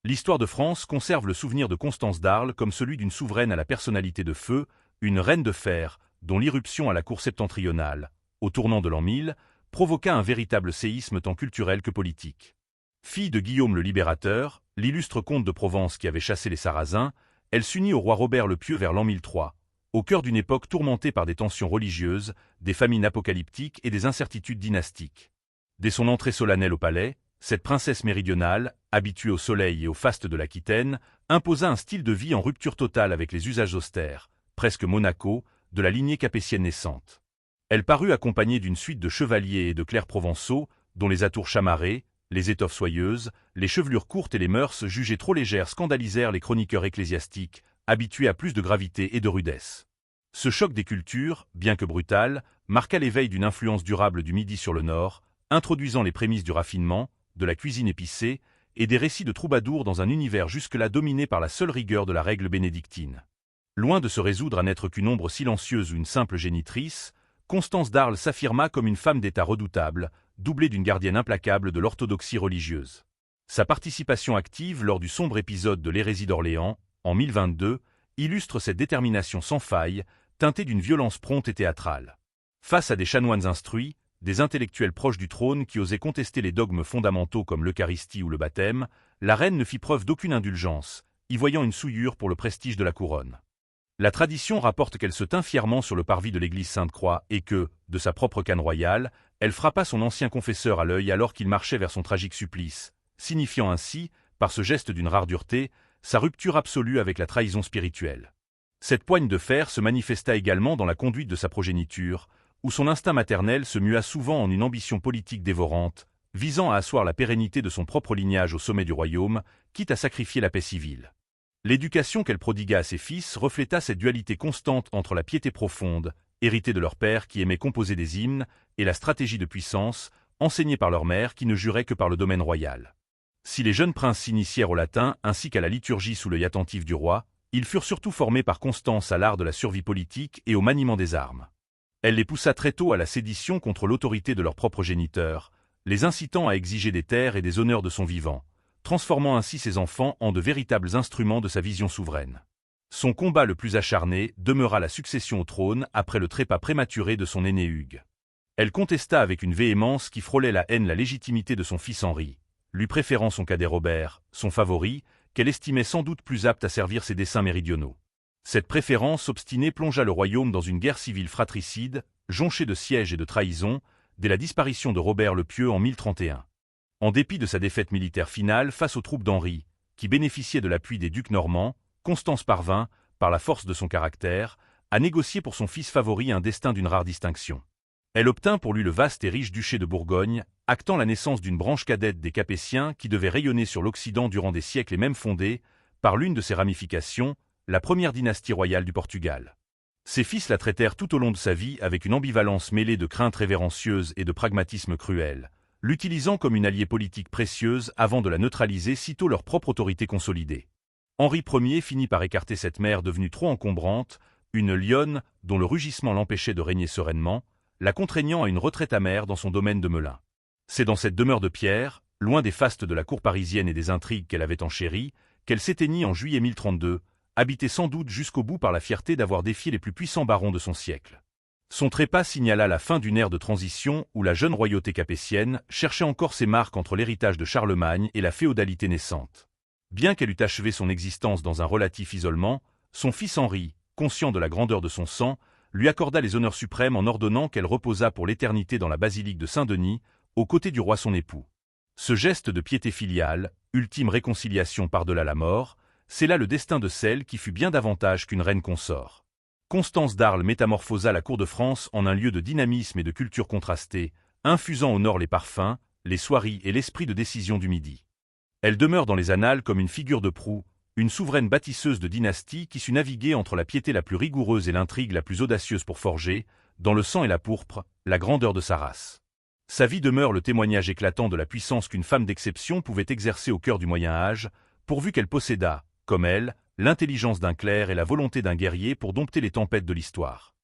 L'histoire de France conserve le souvenir de Constance d'Arles comme celui d'une souveraine à la personnalité de feu, une reine de fer, dont l'irruption à la cour septentrionale, au tournant de l'an 1000, provoqua un véritable séisme tant culturel que politique. Fille de Guillaume le Libérateur, l'illustre comte de Provence qui avait chassé les Sarrasins, elle s'unit au roi Robert le Pieux vers l'an 1003, au cœur d'une époque tourmentée par des tensions religieuses, des famines apocalyptiques et des incertitudes dynastiques. Dès son entrée solennelle au palais, cette princesse méridionale, habituée au soleil et au faste de l'Aquitaine, imposa un style de vie en rupture totale avec les usages austères, presque Monaco, de la lignée capétienne naissante. Elle parut accompagnée d'une suite de chevaliers et de clercs provençaux, dont les atours chamarrés, les étoffes soyeuses, les chevelures courtes et les mœurs jugées trop légères scandalisèrent les chroniqueurs ecclésiastiques, habitués à plus de gravité et de rudesse. Ce choc des cultures, bien que brutal, marqua l'éveil d'une influence durable du Midi sur le Nord, introduisant les prémices du raffinement, de la cuisine épicée et des récits de troubadours dans un univers jusque-là dominé par la seule rigueur de la règle bénédictine. Loin de se résoudre à n'être qu'une ombre silencieuse ou une simple génitrice, Constance d'Arles s'affirma comme une femme d'État redoutable, doublée d'une gardienne implacable de l'orthodoxie religieuse. Sa participation active lors du sombre épisode de l'hérésie d'Orléans, en 1022, illustre cette détermination sans faille, teintée d'une violence prompte et théâtrale. Face à des chanoines instruits, des intellectuels proches du trône qui osaient contester les dogmes fondamentaux comme l'Eucharistie ou le baptême, la reine ne fit preuve d'aucune indulgence, y voyant une souillure pour le prestige de la couronne. La tradition rapporte qu'elle se tint fièrement sur le parvis de l'église Sainte-Croix et que, de sa propre canne royale, elle frappa son ancien confesseur à l'œil alors qu'il marchait vers son tragique supplice, signifiant ainsi, par ce geste d'une rare dureté, sa rupture absolue avec la trahison spirituelle. Cette poigne de fer se manifesta également dans la conduite de sa progéniture, où son instinct maternel se mua souvent en une ambition politique dévorante, visant à asseoir la pérennité de son propre lignage au sommet du royaume, quitte à sacrifier la paix civile. L'éducation qu'elle prodigua à ses fils refléta cette dualité constante entre la piété profonde, héritée de leur père qui aimait composer des hymnes, et la stratégie de puissance, enseignée par leur mère qui ne jurait que par le domaine royal. Si les jeunes princes s'initièrent au latin ainsi qu'à la liturgie sous l'œil attentif du roi, ils furent surtout formés par Constance à l'art de la survie politique et au maniement des armes. Elle les poussa très tôt à la sédition contre l'autorité de leur propre géniteur, les incitant à exiger des terres et des honneurs de son vivant, transformant ainsi ses enfants en de véritables instruments de sa vision souveraine. Son combat le plus acharné demeura la succession au trône après le trépas prématuré de son aîné Hugues. Elle contesta avec une véhémence qui frôlait la haine la légitimité de son fils Henri, lui préférant son cadet Robert, son favori, qu'elle estimait sans doute plus apte à servir ses desseins méridionaux. Cette préférence obstinée plongea le royaume dans une guerre civile fratricide, jonchée de sièges et de trahisons, dès la disparition de Robert le Pieux en 1031. En dépit de sa défaite militaire finale face aux troupes d'Henri, qui bénéficiaient de l'appui des ducs normands, Constance parvint, par la force de son caractère, à négocier pour son fils favori un destin d'une rare distinction. Elle obtint pour lui le vaste et riche duché de Bourgogne, actant la naissance d'une branche cadette des Capétiens qui devait rayonner sur l'Occident durant des siècles et même fonder, par l'une de ses ramifications, la première dynastie royale du Portugal. Ses fils la traitèrent tout au long de sa vie avec une ambivalence mêlée de crainte révérencieuse et de pragmatisme cruel, l'utilisant comme une alliée politique précieuse avant de la neutraliser sitôt leur propre autorité consolidée. Henri Ier finit par écarter cette mère devenue trop encombrante, une lionne dont le rugissement l'empêchait de régner sereinement, la contraignant à une retraite amère dans son domaine de Melun. C'est dans cette demeure de pierre, loin des fastes de la cour parisienne et des intrigues qu'elle avait enchéries, qu'elle s'éteignit en juillet 1032, habitée sans doute jusqu'au bout par la fierté d'avoir défié les plus puissants barons de son siècle. Son trépas signala la fin d'une ère de transition où la jeune royauté capétienne cherchait encore ses marques entre l'héritage de Charlemagne et la féodalité naissante. Bien qu'elle eût achevé son existence dans un relatif isolement, son fils Henri, conscient de la grandeur de son sang, lui accorda les honneurs suprêmes en ordonnant qu'elle reposât pour l'éternité dans la basilique de Saint-Denis, aux côtés du roi son époux. Ce geste de piété filiale, ultime réconciliation par-delà la mort, scella le destin de celle qui fut bien davantage qu'une reine consort. Constance d'Arles métamorphosa la cour de France en un lieu de dynamisme et de culture contrastée, infusant au nord les parfums, les soieries et l'esprit de décision du Midi. Elle demeure dans les annales comme une figure de proue, une souveraine bâtisseuse de dynastie qui sut naviguer entre la piété la plus rigoureuse et l'intrigue la plus audacieuse pour forger, dans le sang et la pourpre, la grandeur de sa race. Sa vie demeure le témoignage éclatant de la puissance qu'une femme d'exception pouvait exercer au cœur du Moyen Âge, pourvu qu'elle possédât, comme elle, l'intelligence d'un clerc et la volonté d'un guerrier pour dompter les tempêtes de l'histoire.